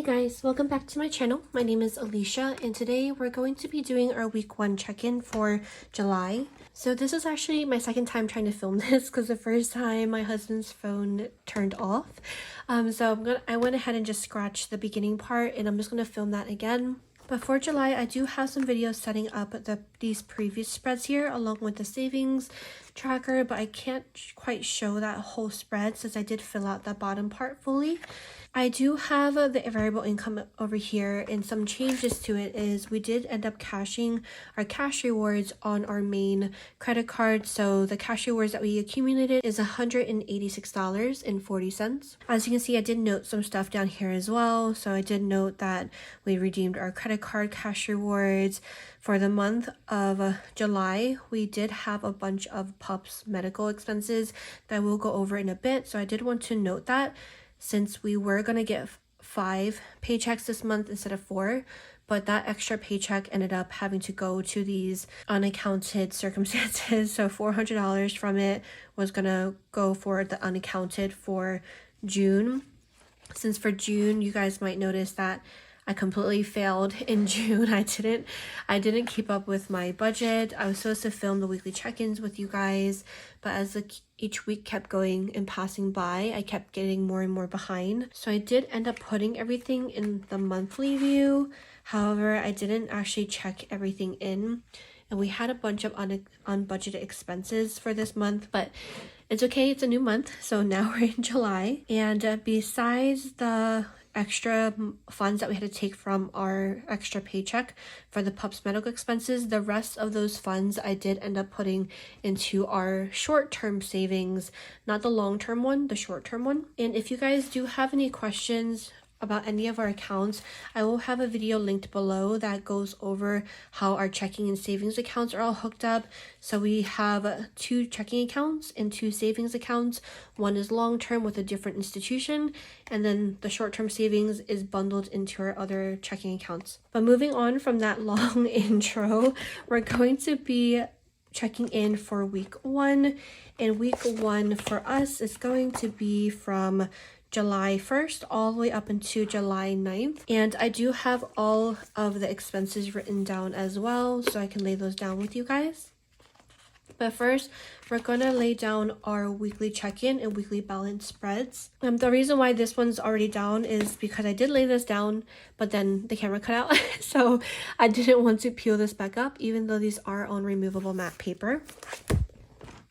Hey guys, welcome back to my channel. My name is Alicia and today we're going to be doing our week 1 check-in for July. So this is actually my second time trying to film this because the first time my husband's phone turned off. I went ahead and just scratched the beginning part and I'm just going to film that again. But for July, I do have some videos setting up these previous spreads here along with the savings tracker, but I can't quite show that whole spread since I did fill out the bottom part fully. I do have the variable income over here, and some changes to it is we did end up cashing our cash rewards on our main credit card. So the cash rewards that we accumulated is $186.40. As you can see, I did note some stuff down here as well. So I did note that we redeemed our credit card cash rewards. For the month of July, we did have a bunch of pups medical expenses that we'll go over in a bit. So I did want to note that, since we were going to get 5 paychecks this month instead of 4, but that extra paycheck ended up having to go to these unaccounted circumstances. So $400 from it was going to go for the unaccounted for June. Since for June, you guys might notice that I completely failed in June. I didn't keep up with my budget. I was supposed to film the weekly check-ins with you guys, but as each week kept going and passing by, I kept getting more and more behind. So I did end up putting everything in the monthly view. However, I didn't actually check everything in, and we had a bunch of unbudgeted expenses for this month, but it's okay. It's a new month, so now we're in July. And besides the extra funds that we had to take from our extra paycheck for the pups medical expenses, the rest of those funds I did end up putting into our short-term savings, not the long-term one, the short-term one. And if you guys do have any questions about any of our accounts, I will have a video linked below that goes over how our checking and savings accounts are all hooked up. So we have 2 checking accounts and 2 savings accounts. One is long-term with a different institution, and then the short-term savings is bundled into our other checking accounts. But moving on from that long intro, we're going to be checking in for week 1, and week 1 for us is going to be from July 1st all the way up into July 9th. And I do have all of the expenses written down as well, so I can lay those down with you guys. But first, we're going to lay down our weekly check-in and weekly balance spreads. The reason why this one's already down is because I did lay this down, but then the camera cut out. So I didn't want to peel this back up, even though these are on removable matte paper.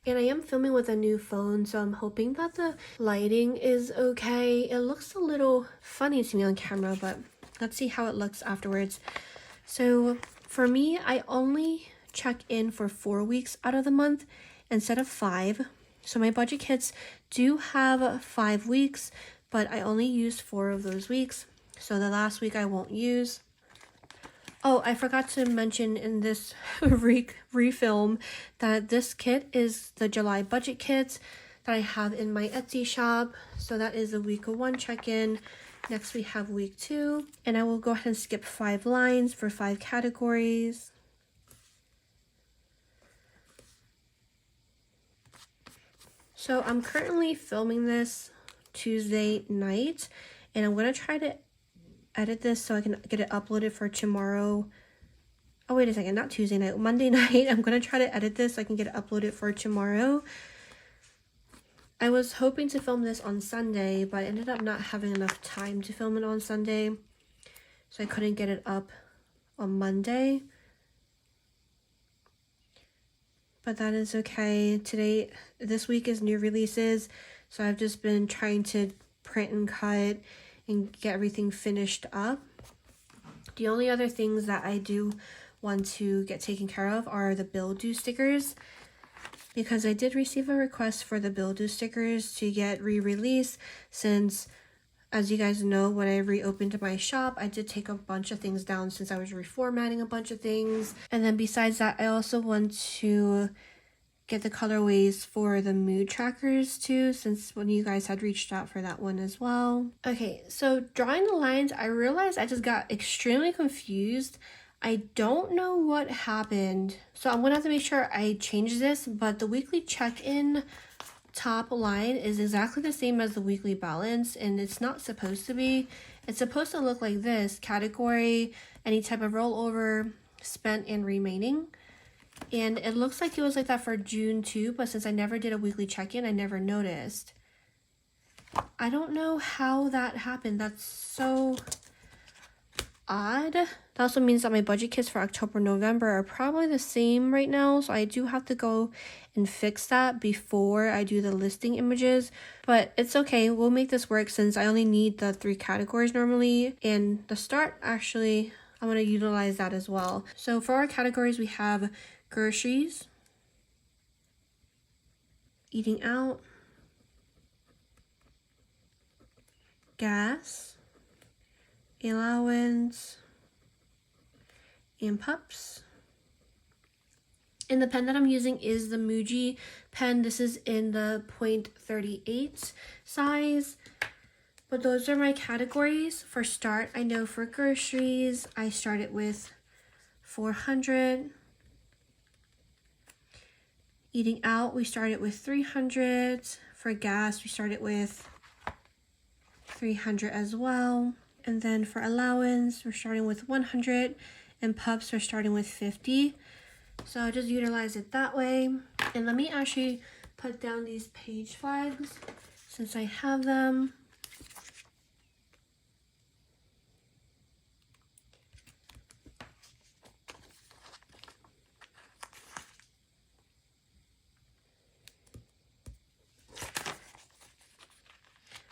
And I am filming with a new phone, so I'm hoping that the lighting is okay. It looks a little funny to me on camera, but let's see how it looks afterwards. So for me, I only check in for 4 weeks out of the month instead of 5. So my budget kits do have 5 weeks, but I only use 4 of those weeks. So the last week I won't use. Oh, I forgot to mention in this refilm that this kit is the July budget kit that I have in my Etsy shop. So that is the week 1 check-in. Next we have week 2, and I will go ahead and skip 5 lines for 5 categories. So I'm currently filming this Tuesday night, and I'm going to try to edit this so I can get it uploaded for tomorrow. Oh, wait a second, not Tuesday night, Monday night. I'm going to try to edit this so I can get it uploaded for tomorrow. I was hoping to film this on Sunday, but I ended up not having enough time to film it on Sunday, so I couldn't get it up on Monday. But that is okay. This week is new releases, so I've just been trying to print and cut and get everything finished up. The only other things that I do want to get taken care of are the bill due stickers, because I did receive a request for the bill due stickers to get re-released, since, as you guys know, when I reopened my shop, I did take a bunch of things down since I was reformatting a bunch of things. And then besides that, I also want to get the colorways for the mood trackers too, since when you guys had reached out for that one as well. Okay, so drawing the lines, I realized I just got extremely confused. I don't know what happened, so I'm gonna have to make sure I change this, but the weekly check-in top line is exactly the same as the weekly balance, and it's not supposed to be. It's supposed to look like this: category, any type of rollover, spent and remaining. And it looks like it was like that for June too, but since I never did a weekly check-in, I never noticed. I don't know how that happened. That's so odd. That also means that my budget kits for October, November are probably the same right now, so I do have to go and fix that before I do the listing images, but it's okay. We'll make this work since I only need the 3 categories normally, and the start, actually, I'm going to utilize that as well. So for our categories, we have groceries, eating out, gas, allowance, and pups. And the pen that I'm using is the Muji pen. This is in the 0.38 size. But those are my categories. For start, I know for groceries, I started with 400. Eating out, we started with 300. For gas, we started with 300 as well. And then for allowance, we're starting with 100. And pups, we're starting with 50. So I just utilize it that way. And let me actually put down these page flags since I have them.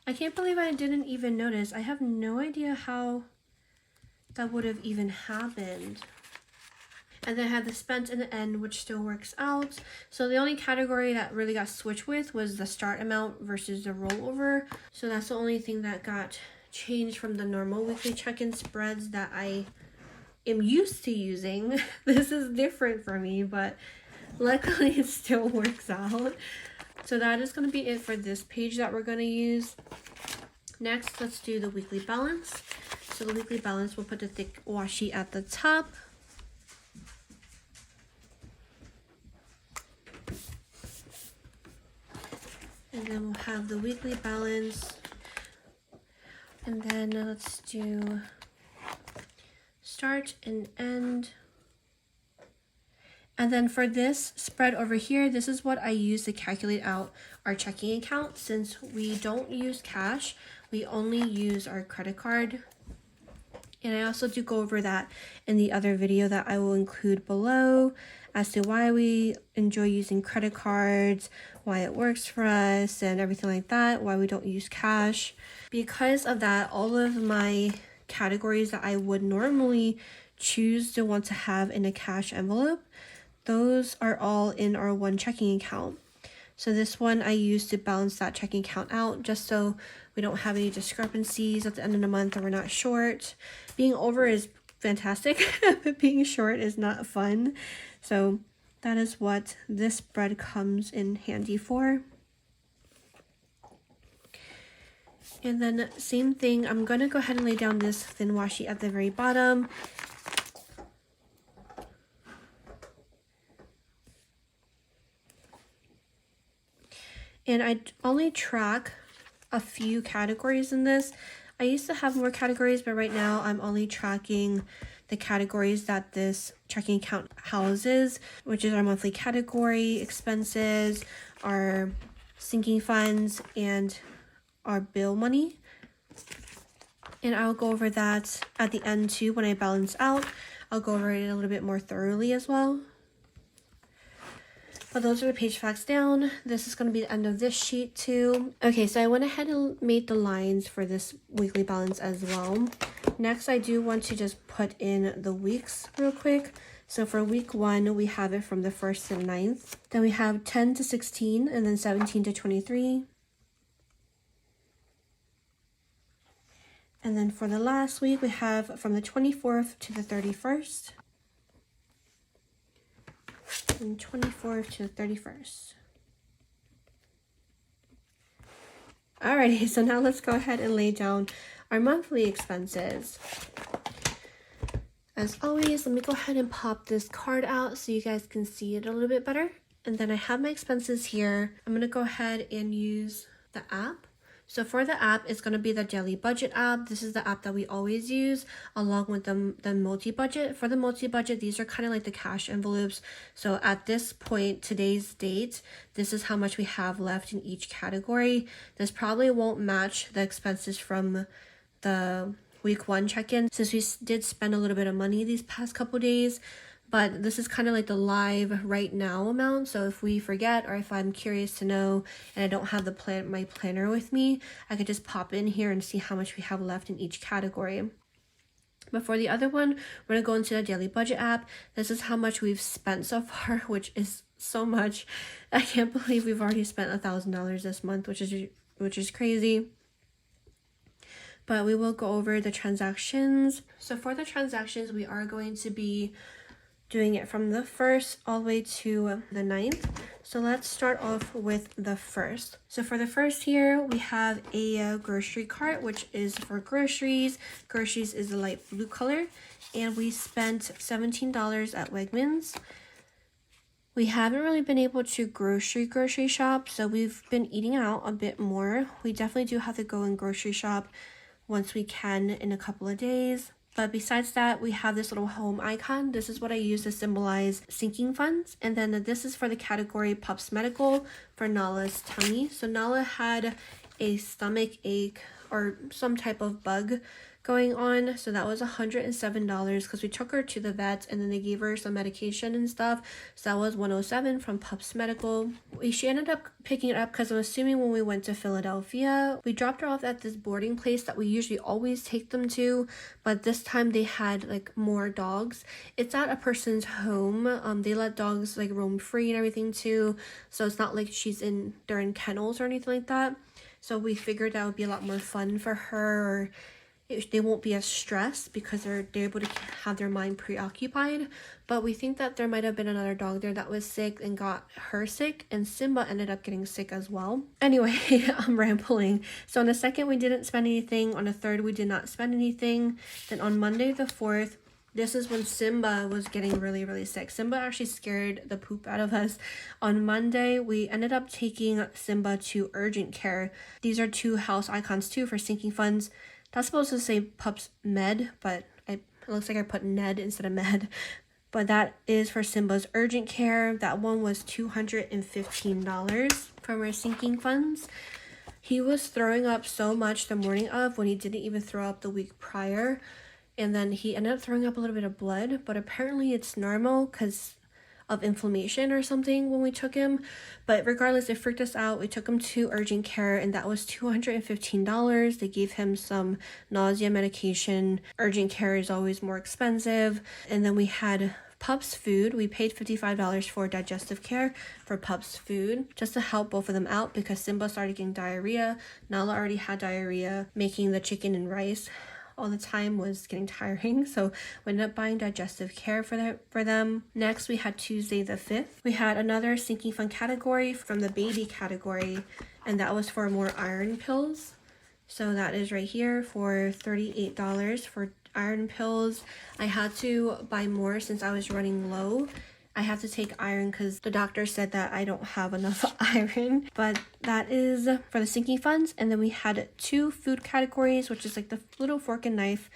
I can't believe I didn't even notice. I have no idea how that would have even happened. And then I had the spent in the end, which still works out. So the only category that really got switched with was the start amount versus the rollover. So that's the only thing that got changed from the normal weekly check-in spreads that I am used to using. This is different for me, but luckily it still works out. So that is going to be it for this page that we're going to use. Next, let's do the weekly balance. So the weekly balance, we'll put the thick washi at the top. And then we'll have the weekly balance. And then let's do start and end. And then for this spread over here, this is what I use to calculate out our checking account. Since we don't use cash, we only use our credit card. And I also do go over that in the other video that I will include below as to why we enjoy using credit cards, why it works for us, and everything like that, why we don't use cash. Because of that, all of my categories that I would normally choose to want to have in a cash envelope, those are all in our one checking account. So this one I use to balance that checking account out just so we don't have any discrepancies at the end of the month or we're not short. Being over is fantastic, but being short is not fun. So that is what this spread comes in handy for. And then same thing, I'm going to go ahead and lay down this thin washi at the very bottom. And I only track a few categories in this. I used to have more categories, but right now I'm only tracking the categories that this checking account houses, which is our monthly category, expenses, our sinking funds, and our bill money. And I'll go over that at the end too when I balance out. I'll go over it a little bit more thoroughly as well. But those are the page flags down. This is going to be the end of this sheet too. Okay, so I went ahead and made the lines for this weekly balance as well. Next, I do want to just put in the weeks real quick. So for week 1, we have it from the 1st to 9th. Then we have 10 to 16 and then 17 to 23. And then for the last week, we have from the 24th to the 31st. From 24th to the 31st. Alrighty, so now let's go ahead and lay down our monthly expenses. As always, let me go ahead and pop this card out so you guys can see it a little bit better. And then I have my expenses here. I'm going to go ahead and use the app So for the app, it's going to be the Daily Budget app. This is the app that we always use along with the multi-budget. For the multi-budget, these are kind of like the cash envelopes. So at this point, today's date, this is how much we have left in each category. This probably won't match the expenses from the week 1 check-in since we did spend a little bit of money these past couple days. But this is kind of like the live right now amount. So if we forget or if I'm curious to know and I don't have my planner with me, I could just pop in here and see how much we have left in each category. But for the other one, we're going to go into the Daily Budget app. This is how much we've spent so far, which is so much. I can't believe we've already spent $1,000 this month, which is crazy. But we will go over the transactions. So for the transactions, we are going to be doing it from the 1st all the way to the 9th. So let's start off with the 1st. So for the 1st here, we have a grocery cart, which is for groceries. Groceries is a light blue color. And we spent $17 at Wegmans. We haven't really been able to grocery shop, so we've been eating out a bit more. We definitely do have to go and grocery shop once we can in a couple of days. But besides that, we have this little home icon. This is what I use to symbolize sinking funds. And then this is for the category Pups Medical for Nala's tummy. So Nala had a stomach ache or some type of bug going on. So that was $107 because we took her to the vet and then they gave her some medication and stuff. So that was $107 from Pups Medical. She ended up picking it up because I'm assuming when we went to Philadelphia, we dropped her off at this boarding place that we usually always take them to, but this time they had like more dogs. It's at a person's home. They let dogs like roam free and everything too. So it's not like they're in kennels or anything like that. So we figured that would be a lot more fun for her. They won't be as stressed because they're able to have their mind preoccupied. But we think that there might have been another dog there that was sick and got her sick, and Simba ended up getting sick as well. Anyway, I'm rambling. So on the 2nd, we didn't spend anything. On the 3rd, we did not spend anything. Then on Monday the 4th, this is when Simba was getting really, really sick. Simba actually scared the poop out of us. On Monday, we ended up taking Simba to urgent care. These are 2 house icons too for sinking funds. That's supposed to say Pups Med, but it looks like I put Ned instead of Med. But that is for Simba's urgent care. That one was $215 from our sinking funds. He was throwing up so much the morning of when he didn't even throw up the week prior. And then he ended up throwing up a little bit of blood, but apparently it's normal because of inflammation or something when we took him. But regardless, it freaked us out. We took him to urgent care and that was $215. They gave him some nausea medication. Urgent care is always more expensive. And then we had Pups food. We paid $55 for digestive care for Pups food just to help both of them out because Simba started getting diarrhea. Nala already had diarrhea. Making the chicken and rice all the time was getting tiring, so we ended up buying digestive care for them. Next, we had Tuesday the 5th. We had another sinking fund category from the baby category, and that was for more iron pills. So that is right here for $38 for iron pills. I had to buy more since I was running low. I have to take iron because the doctor said that I don't have enough iron. But that is for the sinking funds. And then we had 2 food categories, which is like the little fork and knife.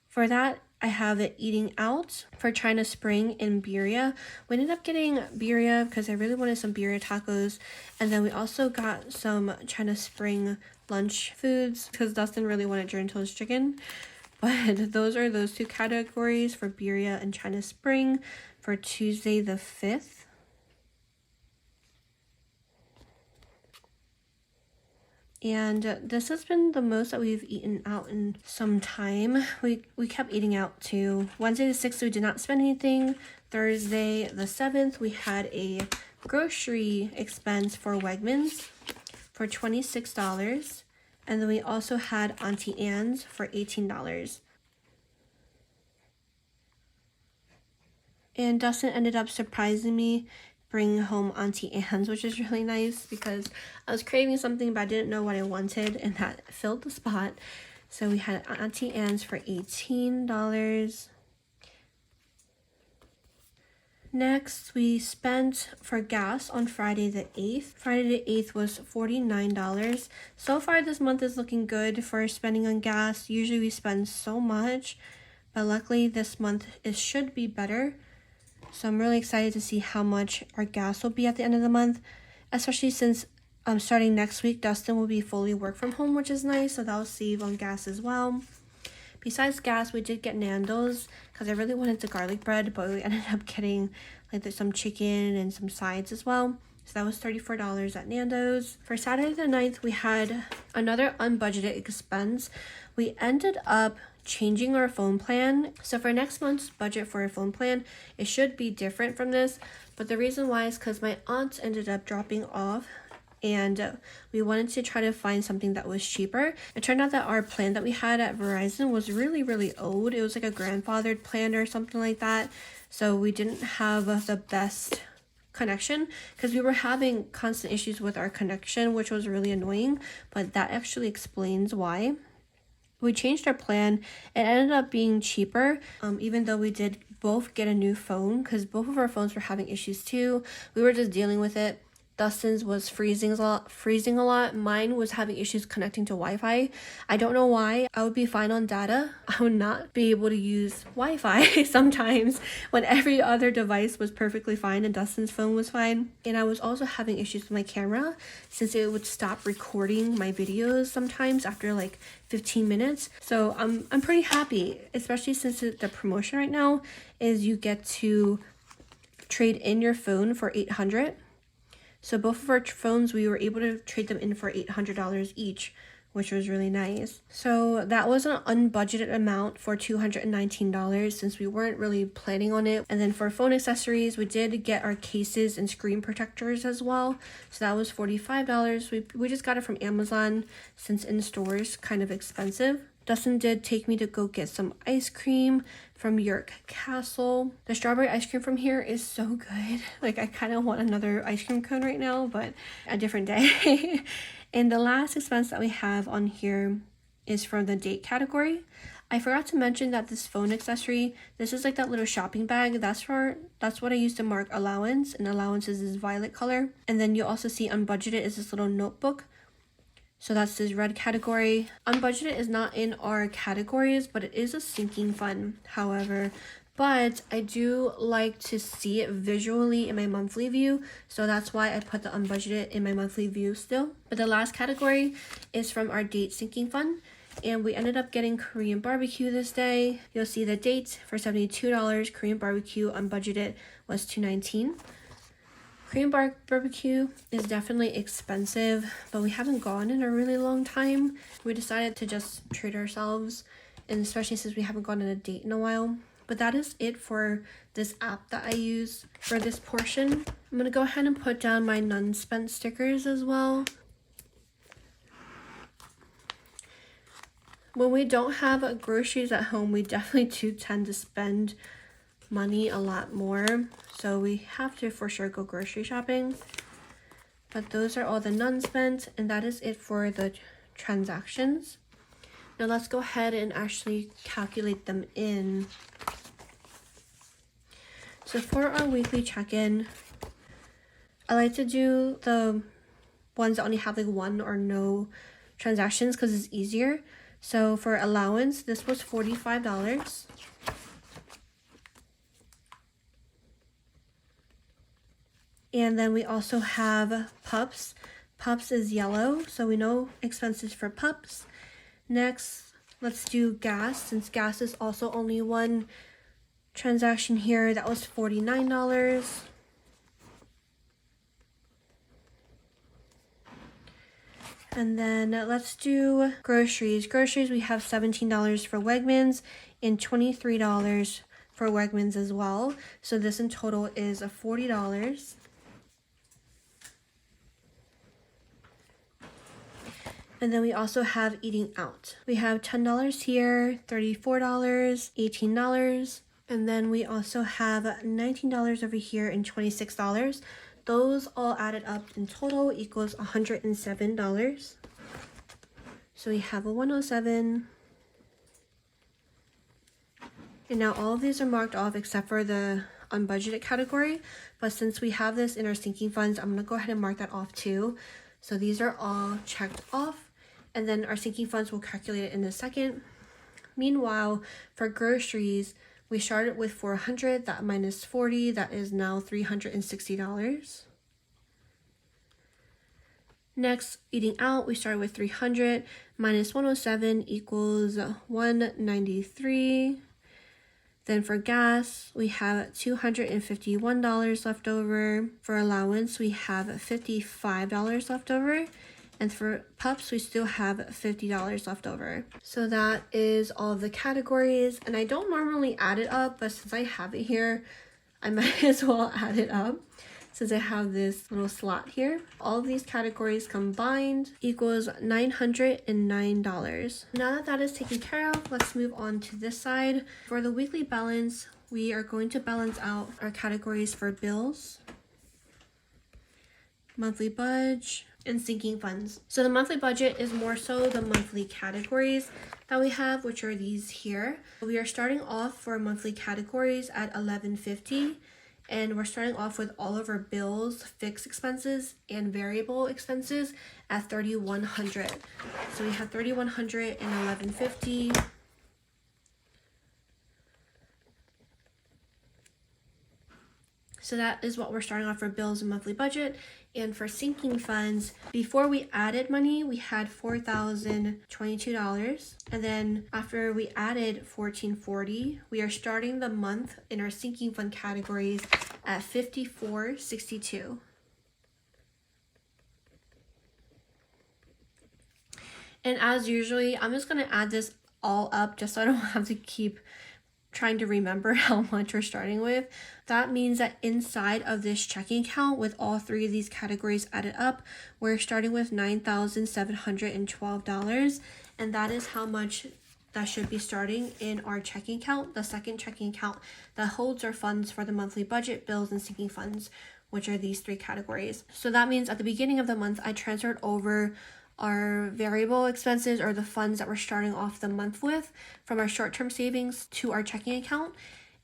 For that, I have it eating out for China Spring and birria. We ended up getting birria because I really wanted some birria tacos. And then we also got some China Spring lunch foods because Dustin really wanted drain toast chicken. But those are those 2 categories for birria and China Spring for Tuesday the 5th. And this has been the most that we've eaten out in some time. We kept eating out too. Wednesday the 6th, we did not spend anything. Thursday the 7th, we had a grocery expense for Wegmans for $26. And then we also had Auntie Anne's for $18. And Dustin ended up surprising me, bringing home Auntie Anne's, which is really nice because I was craving something, but I didn't know what I wanted, and that filled the spot. So we had Auntie Anne's for $18. Next, we spent for gas on Friday the 8th. Friday the 8th was $49. So far this month is looking good for spending on gas. Usually we spend so much, but luckily this month it should be better. So I'm really excited to see how much our gas will be at the end of the month, especially since starting next week, Dustin will be fully work from home, which is nice. So that'll save on gas as well. Besides gas, we did get Nando's because I really wanted the garlic bread, but we ended up getting like there's some chicken and some sides as well. So that was $34 at Nando's. For Saturday the 9th, we had another unbudgeted expense. We ended up changing our phone plan. So for next month's budget for a phone plan, it should be different from this. But the reason why is because my aunt ended up dropping off, and we wanted to try to find something that was cheaper. It turned out that our plan that we had at Verizon was really old. It was like a grandfathered plan or something like that. So we didn't have the best connection because we were having constant issues with our connection, which was really annoying. But that actually explains why. We changed our plan. It ended up being cheaper, even though we did both get a new phone because both of our phones were having issues too. We were just dealing with it. Dustin's was freezing a lot. Mine was having issues connecting to Wi-Fi. I don't know why. I would be fine on data. I would not be able to use Wi-Fi sometimes when every other device was perfectly fine and Dustin's phone was fine. And I was also having issues with my camera since it would stop recording my videos sometimes after like 15 minutes. So I'm pretty happy, especially since the promotion right now is you get to trade in your phone for $800. So both of our phones, we were able to trade them in for $800 each, which was really nice. So that was an unbudgeted amount for $219 since we weren't really planning on it. And then for phone accessories, we did get our cases and screen protectors as well. So that was $45. We just got it from Amazon since in stores kind of expensive. Dustin did take me to go get some ice cream from York Castle. The strawberry ice cream from here is so good. Like I kind of want another ice cream cone right now, but a different day. And the last expense that we have on here is from the date category. I forgot to mention that this phone accessory, this is like that little shopping bag. That's what I used to mark allowance, and allowance is this violet color. And then you also see unbudgeted is this little notebook. So that's this red category. Unbudgeted is not in our categories, but it is a sinking fund, however. But I do like to see it visually in my monthly view. So that's why I put the unbudgeted in my monthly view still. But the last category is from our date sinking fund. And we ended up getting Korean barbecue this day. You'll see the dates for $72. Korean barbecue unbudgeted was $219. Korean barbecue is definitely expensive, but we haven't gone in a really long time. We decided to just treat ourselves, and especially since we haven't gone on a date in a while. But that is it for this app that I use for this portion. I'm going to go ahead and put down my none spent stickers as well. When we don't have groceries at home, we definitely do tend to spend money a lot more. So we have to for sure go grocery shopping. But those are all the none spent, and that is it for the transactions. Now let's go ahead and actually calculate them in. So for our weekly check-in, I like to do the ones that only have like one or no transactions because it's easier. So for allowance, this was $45. And then we also have pups. Pups is yellow, so we know expenses for pups. Next, let's do gas. Since gas is also only one transaction here, that was $49. And then let's do groceries. Groceries, we have $17 for Wegmans and $23 for Wegmans as well. So this in total is $40. And then we also have eating out. We have $10 here, $34, $18, and then we also have $19 over here and $26. Those all added up in total equals $107. So we have a 107. And now all of these are marked off except for the unbudgeted category, but since we have this in our sinking funds, I'm gonna go ahead and mark that off too. So these are all checked off, and then our sinking funds will calculate it in a second. Meanwhile, for groceries, we started with $400, that minus $40, that is now $360. Next, eating out, we started with $300 minus $107 equals $193. Then for gas, we have $251 left over. For allowance, we have $55 left over. And for pups, we still have $50 left over. So that is all of the categories. And I don't normally add it up, but since I have it here, I might as well add it up, since I have this little slot here. All of these categories combined equals $909. Now that that is taken care of, let's move on to this side. For the weekly balance, we are going to balance out our categories for bills, monthly budget, and sinking funds. So the monthly budget is more so the monthly categories that we have, which are these here. We are starting off for monthly categories at $11.50. And we're starting off with all of our bills, fixed expenses, and variable expenses at $3,100. So we have $3,100 and $11.50. So that is what we're starting off for bills and monthly budget. And for sinking funds, before we added money, we had $4,022. And then after we added $1,440, we are starting the month in our sinking fund categories at $54.62. And as usually, I'm just going to add this all up just so I don't have to keep trying to remember how much we're starting with. That means that inside of this checking account with all three of these categories added up, we're starting with $9,712, and that is how much that should be starting in our checking account, the second checking account that holds our funds for the monthly budget, bills, and sinking funds, which are these three categories. So that means at the beginning of the month, I transferred over our variable expenses, or the funds that we're starting off the month with, from our short-term savings to our checking account.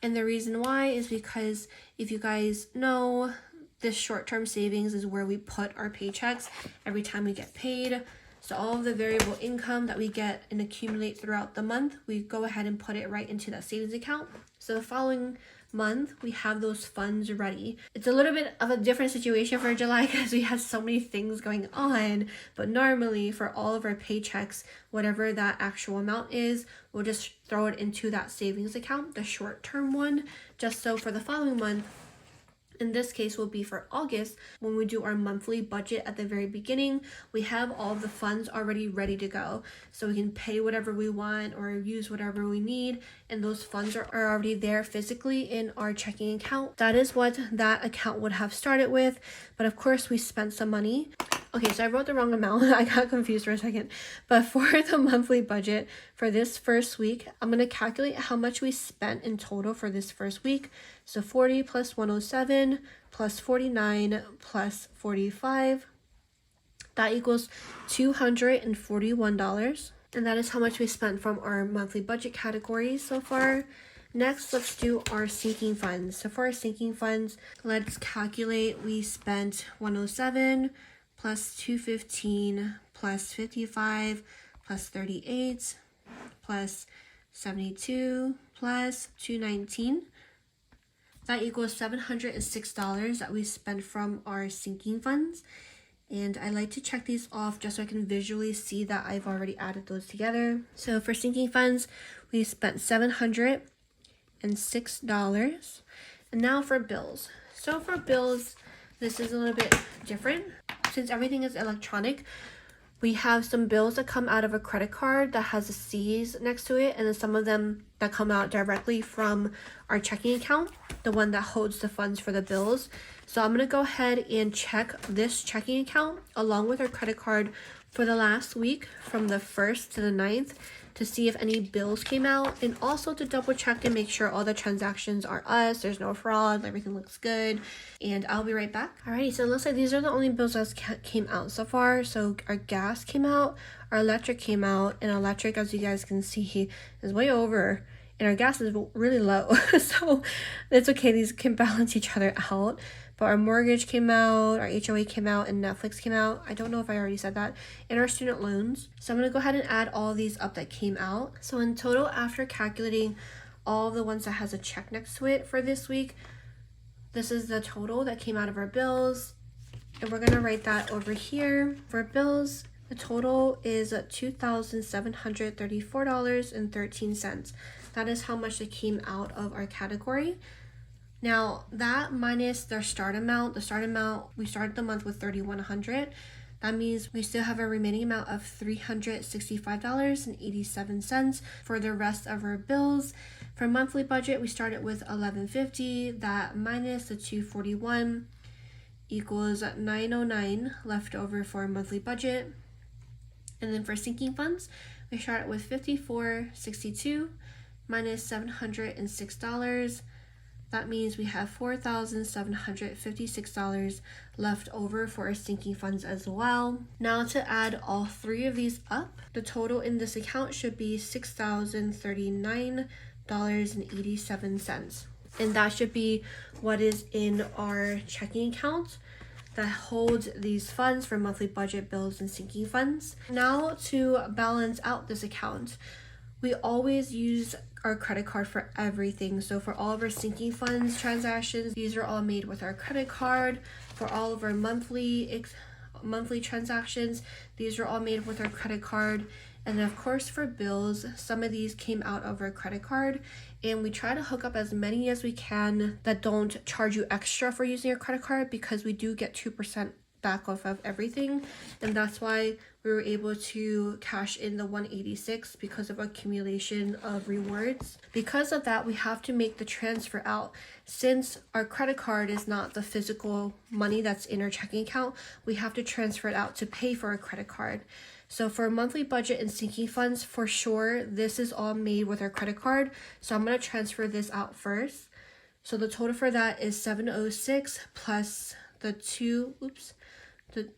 And the reason why is because, if you guys know, this short-term savings is where we put our paychecks every time we get paid. So all of the variable income that we get and accumulate throughout the month, we go ahead and put it right into that savings account. So the following month, we have those funds ready. It's a little bit of a different situation for July because we have so many things going on, but normally for all of our paychecks, whatever that actual amount is, we'll just throw it into that savings account, the short-term one, just so for the following month, in this case will be for August, when we do our monthly budget at the very beginning, we have all of the funds already ready to go. So we can pay whatever we want or use whatever we need, and those funds are already there physically in our checking account. That is what that account would have started with, but of course we spent some money. Okay, so I wrote the wrong amount. I got confused for a second. But for the monthly budget for this first week, I'm going to calculate how much we spent in total for this first week. So 40 plus 107 plus 49 plus 45. That equals $241. And that is how much we spent from our monthly budget categories so far. Next, let's do our sinking funds. So for our sinking funds, let's calculate. We spent 107 plus 215 plus 55 plus 38 plus 72 plus 219. That equals $706 that we spent from our sinking funds. And I like to check these off just so I can visually see that I've already added those together. So for sinking funds, we spent $706. And now for bills. So for bills, this is a little bit different. Since everything is electronic, we have some bills that come out of a credit card that has a C's next to it, and then some of them that come out directly from our checking account, the one that holds the funds for the bills. So I'm going to go ahead and check this checking account along with our credit card for the last week from the 1st to the 9th to see if any bills came out, and also to double check and make sure all the transactions are us, there's no fraud, everything looks good, and I'll be right back. Alrighty, so it looks like these are the only bills that came out so far. So our gas came out, our electric came out, and electric, as you guys can see, is way over and our gas is really low. So it's okay, these can balance each other out. But our mortgage came out, our HOA came out, and Netflix came out. I don't know if I already said that. And our student loans. So I'm going to go ahead and add all these up that came out. So in total, after calculating all the ones that has a check next to it for this week, this is the total that came out of our bills. And we're going to write that over here. For bills, the total is $2,734.13. That is how much that came out of our category. Now, that minus their start amount, we started the month with $3,100. That means we still have a remaining amount of $365.87 for the rest of our bills. For monthly budget, we started with $1,150. That minus the $241 equals $909 left over for a monthly budget. And then for sinking funds, we started with $54.62 minus $706. That means we have $4,756 left over for our sinking funds as well. Now to add all three of these up, the total in this account should be $6,039.87. And that should be what is in our checking account that holds these funds for monthly budget, bills, and sinking funds. Now to balance out this account, we always use our credit card for everything. So for all of our sinking funds transactions, these are all made with our credit card. For all of our monthly transactions, these are all made with our credit card. And of course for bills, some of these came out of our credit card, and we try to hook up as many as we can that don't charge you extra for using your credit card, because we do get 2% back off of everything. And that's why we were able to cash in the $186 because of accumulation of rewards. Because of that, we have to make the transfer out. Since our credit card is not the physical money that's in our checking account, we have to transfer it out to pay for our credit card. So for monthly budget and sinking funds, for sure, this is all made with our credit card. So I'm going to transfer this out first. So the total for that is $706 plus the the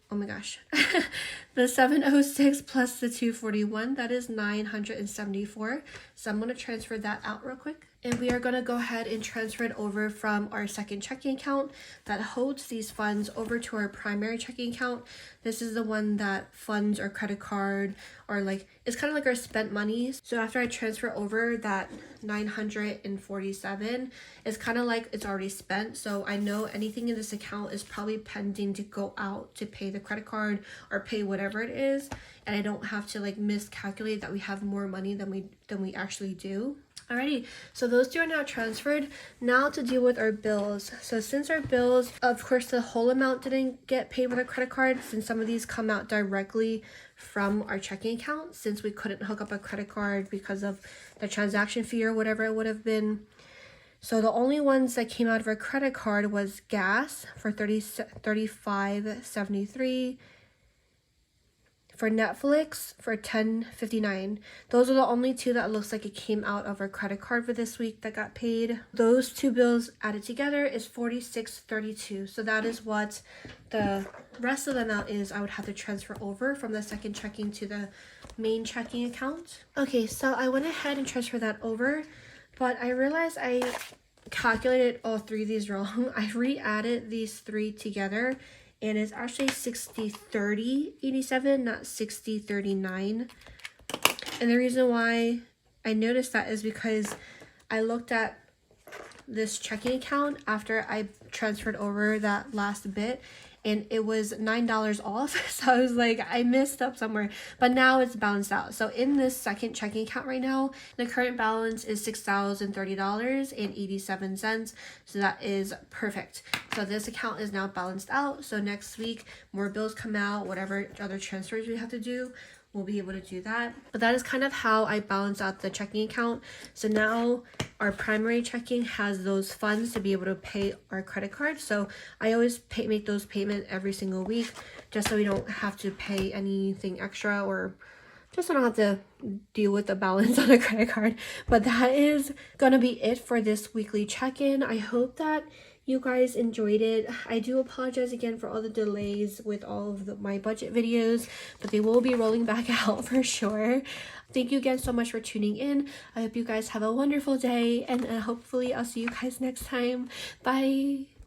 $706 plus the $241, that is $974. So I'm going to transfer that out real quick. And we are going to go ahead and transfer it over from our second checking account that holds these funds over to our primary checking account. This is the one that funds our credit card, or it's kind of like our spent money. So after I transfer over that $947, it's kind of like it's already spent. So I know anything in this account is probably pending to go out to pay the credit card or pay whatever it is. And I don't have to miscalculate that we have more money than we actually do. Alrighty, so those two are now transferred. Now to deal with our bills. So since our bills, of course, the whole amount didn't get paid with our credit card, since some of these come out directly from our checking account, since we couldn't hook up a credit card because of the transaction fee or whatever it would have been. So the only ones that came out of our credit card was gas for $35.73. For Netflix for $10.59. Those are the only two that looks like it came out of our credit card for this week that got paid. Those two bills added together is $46.32. So that is what the rest of the amount is. I would have to transfer over from the second checking to the main checking account. Okay, so I went ahead and transferred that over, but I realized I calculated all three of these wrong. I re-added these three together, and it's actually $60.30.87, not $60.39. And the reason why I noticed that is because I looked at this checking account after I transferred over that last bit, and it was $9 off. So I was like, I messed up somewhere, but now it's balanced out. So in this second checking account right now, the current balance is $6,030.87. So that is perfect. So this account is now balanced out. So next week, more bills come out, whatever other transfers we have to do, we'll be able to do that. But that is kind of how I balance out the checking account. So now our primary checking has those funds to be able to pay our credit card. So I always make those payments every single week, just so we don't have to pay anything extra, or just so I don't have to deal with the balance on a credit card. But that is going to be it for this weekly check-in. I hope that you guys enjoyed it. I do apologize again for all the delays with all of my budget videos, but they will be rolling back out for sure. Thank you again so much for tuning in. I hope you guys have a wonderful day, and hopefully I'll see you guys next time. Bye!